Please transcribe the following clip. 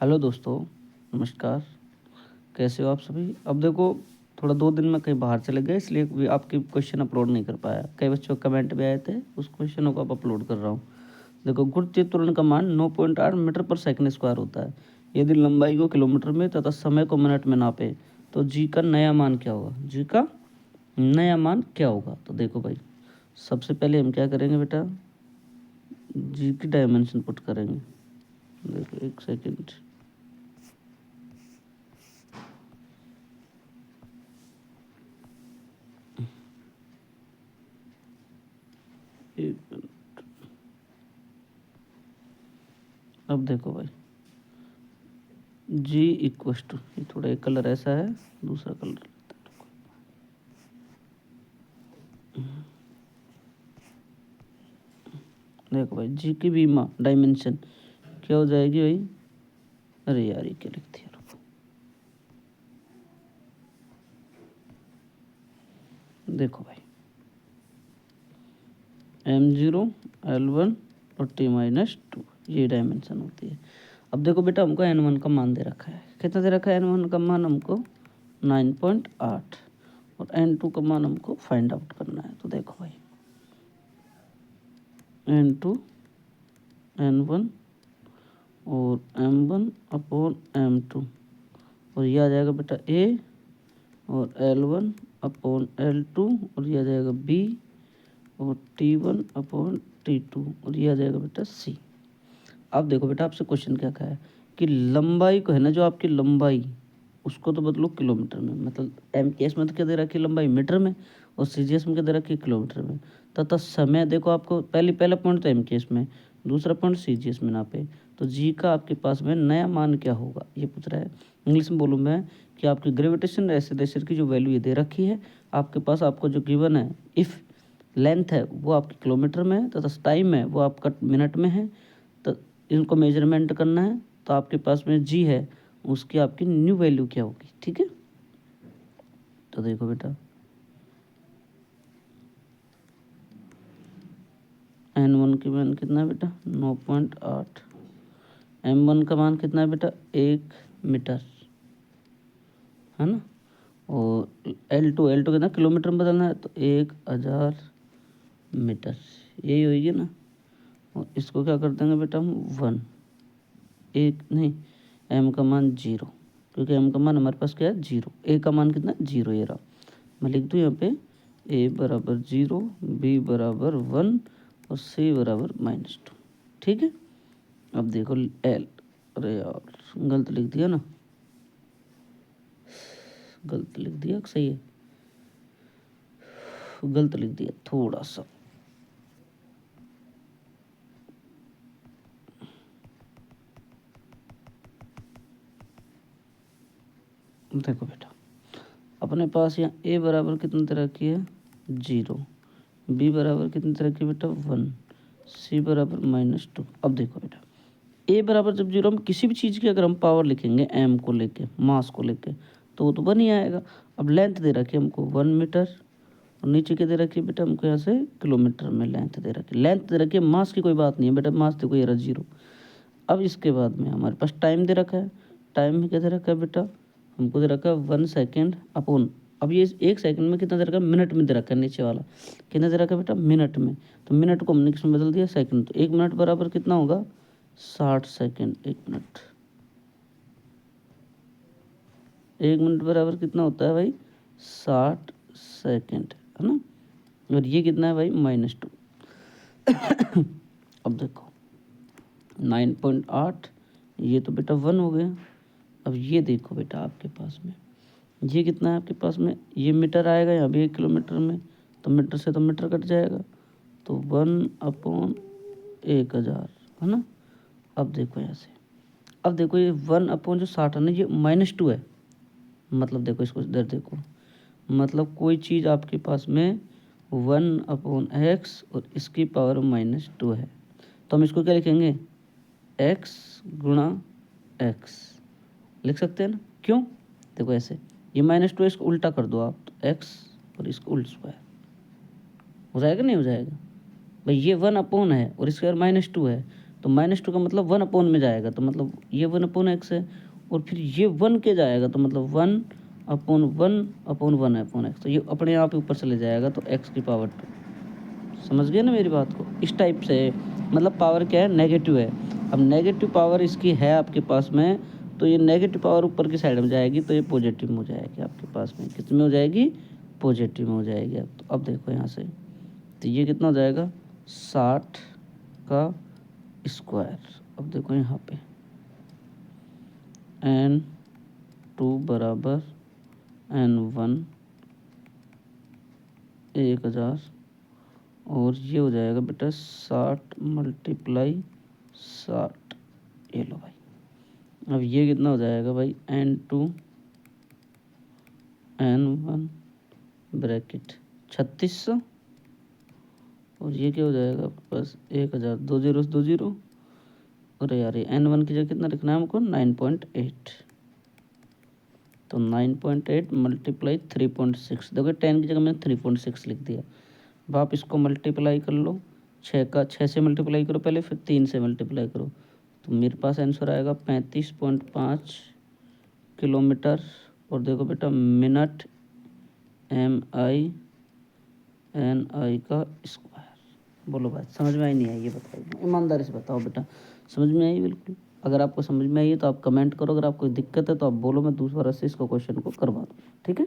Hello दोस्तों, नमस्कार। कैसे हो आप सभी? अब देखो, थोड़ा 2 दिन में कहीं बाहर चले गए, इसलिए भी आपके क्वेश्चन अपलोड नहीं कर पाया। कई बच्चों के कमेंट भी आए थे, उस क्वेश्चनों को अब अपलोड कर रहा हूँ। देखो, गुरुत्वीय त्वरण का मान 9.8 मीटर पर सेकंड स्क्वायर होता है। यदि लंबाई को किलोमीटर में तथा समय को मिनट में नापे तो जी का नया मान क्या होगा? जी का नया मान क्या होगा? तो देखो भाई, सबसे पहले हम क्या करेंगे बेटा, जी की डायमेंशन पुट करेंगे। देखो, एक सेकेंड। एक, अब देखो भाई, जी इक्वस टू, ये थोड़ा एक कलर ऐसा है, दूसरा कलर लेते हैं। देखो भाई, जी की भी डायमेंशन क्या हो जाएगी भाई? अरे यार, ये क्या लिखती है? देखो भाई, m0 l1 और t-2, ये डायमेंशन होती है। अब देखो बेटा, हमको n1 का मान दे रखा है। कितना दे रखा है? n1 का मान हमको 9.8 और n2 का मान हमको फाइंड आउट करना है। तो देखो भाई, n2 n1 और m1 अपॉन m2, और ये आ जाएगा बेटा a, और L1 अपॉन L2, और ये आ जाएगा B, और T1 अपॉन T2, और ये आ जाएगा बेटा C। अब देखो बेटा, आपसे क्वेश्चन क्या कहा है कि लंबाई को है ना, जो आपकी लंबाई, उसको तो बदलो किलोमीटर में। मतलब एम के एस में तो क्या दे रखी है? लंबाई मीटर में। और सी जी एस में क्या दे रखी है? किलोमीटर में। तथा समय देखो, आपको पहला पॉइंट तो एम के एस में, दूसरा पॉइंट सी जी एस में नापे, तो जी का आपके पास में नया मान क्या होगा, ये पूछ रहा है। इंग्लिश में बोलूँ मैं कि आपकी ग्रेविटेशन एक्सीलरेशन की जो वैल्यू ये दे रखी है आपके पास, आपको जो गिवन है, इफ़ लेंथ है वो आपकी किलोमीटर में है तथा टाइम है वो आपका मिनट में है, तो इनको मेजरमेंट करना है। तो आपके पास में जी है, उसकी आपकी न्यू वैल्यू क्या होगी? ठीक है, तो देखो बेटा, n1 की मान कितना है बेटा? 9.8। m1 का मान कितना है बेटा? 1 मीटर, है ना। और L2 कितना किलोमीटर में बदलना है, तो 1000 मीटर, यही होगी ना। और इसको क्या कर देंगे बेटा हम? 1, एक नहीं, m का मान 0, क्योंकि m का मान हमारे पास क्या है? 0। a का मान कितना? 0, ये रहा। मैं लिख दूँ यहाँ पे a बराबर 0, b बराबर 1 और c बराबर -2। ठीक है। अब देखो l, अरे यार, गलत लिख दिया ना, गलत लिख दिया, सही है, गलत लिख दिया थोड़ा सा। देखो बेटा, अपने पास यहाँ a बराबर कितनी तरह की है? 0, b बराबर कितनी तरह की बेटा? 1, c बराबर -2। अब देखो बेटा, a बराबर जब 0, हम किसी भी चीज़ की अगर हम पावर लिखेंगे m को लेके, मास को लेके, तो वो तो 1 ही आएगा। अब लेंथ दे रखी है हमको 1 मीटर, और नीचे के दे रखी है बेटा हमको यहाँ से किलोमीटर में लेंथ दे रखी है। लेंथ दे रखी है, मास की कोई बात नहीं है बेटा, मास देखो ये रहा 0। अब इसके बाद में हमारे पास टाइम दे रखा है। टाइम में क्या दे रखा है बेटा? हमको दे रखा है 1 सेकेंड अपॉन, अब ये 1 सेकंड में कितना दे रखा है? मिनट में दे रखा है नीचे वाला। कितना दे रखा है बेटा? मिनट में। तो मिनट को हमने किसमें बदल दिया? सेकंड। तो 1 मिनट बराबर कितना होगा? 60 सेकंड। 1 मिनट, 1 मिनट बराबर कितना होता है भाई? 60 सेकंड, है ना। और ये कितना है भाई? -2। अब देखो, 9.8, ये तो बेटा 1 हो गया। अब ये देखो बेटा, आपके पास में ये कितना है? आपके पास में ये मीटर आएगा, यहाँ भी 1 किलोमीटर में, तो मीटर से तो मीटर कट जाएगा, तो 1/1000, है ना। अब देखो यहाँ से, अब देखो ये 1 जो 60 है ना, ये -2 है। मतलब देखो, इसको इधर देखो, मतलब कोई चीज़ आपके पास में 1/x और इसकी पावर -2 है, तो हम इसको क्या लिखेंगे? x गुणा x लिख सकते हैं ना। क्यों? देखो ऐसे, ये -2 इसको उल्टा कर दो आप, तो x और इसको उल्ट स्क्वायर हो जाएगा, नहीं हो जाएगा भाई? ये 1 है और इसके बाद -2 है, तो -2 का मतलब 1 में जाएगा, तो मतलब ये 1/x है, और फिर ये 1 के जाएगा तो मतलब 1/1/1/x, तो ये अपने आप ऊपर चले जाएगा, तो x की पावर 2। समझ गए ना मेरी बात को? इस टाइप से मतलब पावर क्या है, नेगेटिव है। अब नेगेटिव पावर इसकी है आपके पास में, तो ये नेगेटिव पावर ऊपर की साइड में जाएगी, तो ये पॉजिटिव में हो जाएगी आपके पास में। कितने में हो जाएगी? पॉजिटिव में हो जाएगी। अब देखो यहाँ से, तो ये कितना हो जाएगा, 60 का स्क्वायर। अब देखो यहाँ पे n2 बराबर n1 1000, और ये हो जाएगा बेटा 60 × 60। ये लो भाई। अब ये कितना हो जाएगा भाई, n2 n1 ब्रैकेट 3600, और ये क्या हो जाएगा बस 1000, 2 0 2 0। अरे यार ये n1 की जगह कितना लिखना है हमको, 9.8, तो 9.8 × 3.6। देखो 10 की जगह मैंने 3.6 लिख दिया। अब आप इसको मल्टीप्लाई कर लो, 6 से मल्टीप्लाई करो पहले, फिर 3 से मल्टीप्लाई करो, तो मेरे पास आंसर आएगा 35.5 किलोमीटर। और देखो बेटा मिनट MINI का स्क्वायर। बोलो भाई समझ में आई नहीं आई, ये बताइए ईमानदारी से बताओ बेटा, समझ में आई बिल्कुल? अगर आपको समझ में आई है तो आप कमेंट करो, अगर आपको दिक्कत है तो आप बोलो, मैं दूसरा से इसको क्वेश्चन को करवा दूँ, ठीक है।